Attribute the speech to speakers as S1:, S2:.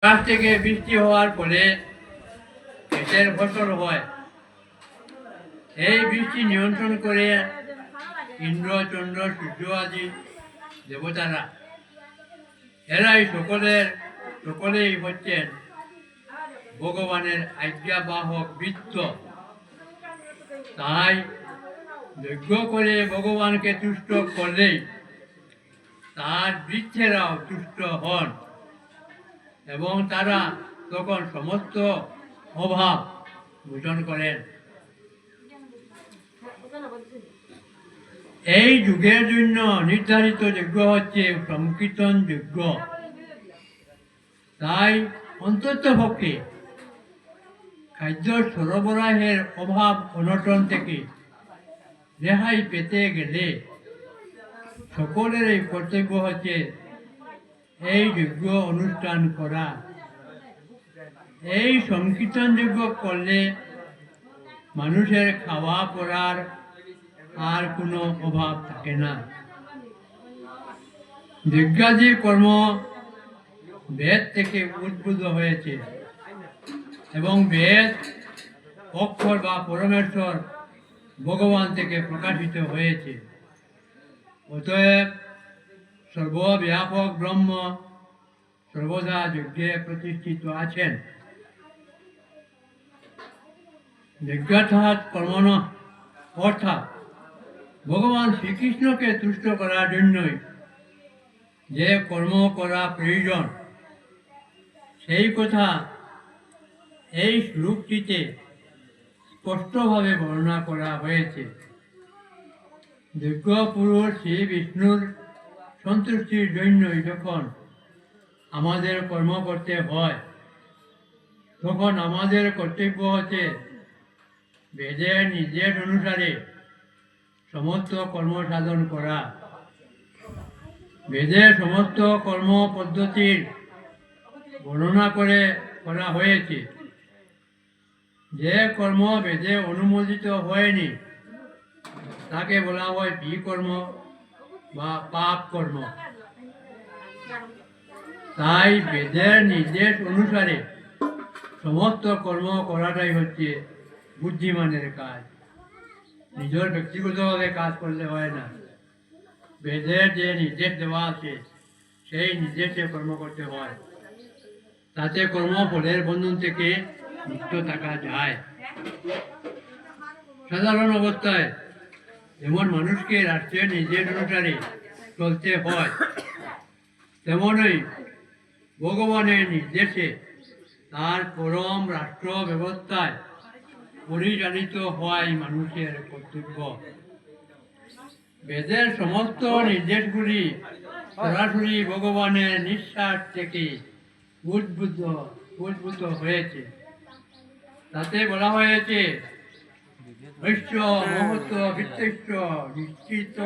S1: আকাশ থেকে বৃষ্টি হওয়ার ফলে ক্ষেতের ফসল হয়। এই বৃষ্টি নিয়ন্ত্রণ করে ইন্দ্র, চন্দ্র, সূর্য আদি দেবতারা। এরাই সকলেই হচ্ছেন ভগবানের আজ্ঞাবাহক বৃত্ত। তাই যজ্ঞ করে ভগবানকে তুষ্ট করলেই তার বৃক্ষেরাও তুষ্ট হন এবং তারা তখন সমস্ত অভাব মোচন করেন। এই যুগের জন্য নির্ধারিত যজ্ঞ হচ্ছে সংকীর্তন যজ্ঞ। তাই অন্ততপক্ষে খাদ্য সরবরাহের অভাব অনটন থেকে রেহাই পেতে গেলে সকলেরই কর্তব্য হচ্ছে এই যজ্ঞ অনুষ্ঠান করা। এই সংকীর্তন যজ্ঞ করলে মানুষের খাওয়া পড়ার আর কোনো অভাব থাকে না। যজ্ঞাদি কর্ম বেদ থেকে উদ্ভূত হয়েছে এবং বেদ অক্ষর বা পরমেশ্বর ভগবান থেকে প্রকাশিত হয়েছে। অতএব সর্বব্যাপক ব্রহ্ম সর্বদা যজ্ঞে প্রতিষ্ঠিত আছেন। যজ্ঞার্থাৎ কর্মণ অর্থাৎ ভগবান শ্রীকৃষ্ণকে তুষ্ট করার জন্যই যে কর্ম করা প্রয়োজন সেই কথা এই শ্লোকটিতে স্পষ্টভাবে বর্ণনা করা হয়েছে। যজ্ঞ পুরুষ শ্রী বিষ্ণুর সন্তুষ্টির জন্যই যখন আমাদের কর্ম করতে হয় তখন আমাদের কর্তব্য হচ্ছে বেদের নির্দেশ অনুসারে সমস্ত কর্ম সাধন করা। বেদের সমস্ত কর্ম পদ্ধতির বর্ণনা করা হয়েছে। যে কর্ম বেদে অনুমোদিত হয়নি তাকে বলা হয় বিকর্ম বা পাপ কর্ম। তাই বেদের নির্দেশ অনুসারে সমস্ত কর্ম করাটাই হচ্ছে বুদ্ধিমানের কাজ। নিজের ব্যক্তিগতভাবে কাজ করলে হয় না। বেদের যে নির্দেশ দেওয়া আছে সেই নির্দেশে কর্ম করতে হয়, তাতে কর্মফলের বন্ধন থেকে মুক্ত থাকা যায়। সাধারণ অবস্থায় যেমন মানুষকে রাষ্ট্রীয় নির্দেশ অনুসারে চলতে হয়, তেমনই ভগবানের নির্দেশে তার পরম রাষ্ট্র ব্যবস্থায় পরিচালিত হওয়াই মানুষের কর্তব্য। বেদের সমস্ত নির্দেশগুলি সরাসরি ভগবানের নিঃশ্বাস থেকে উদ্ভূত হয়েছে। তাতে বলা হয়েছে ঐশ্য মহত্ব বিত্তৈশ্য নিশ্চিত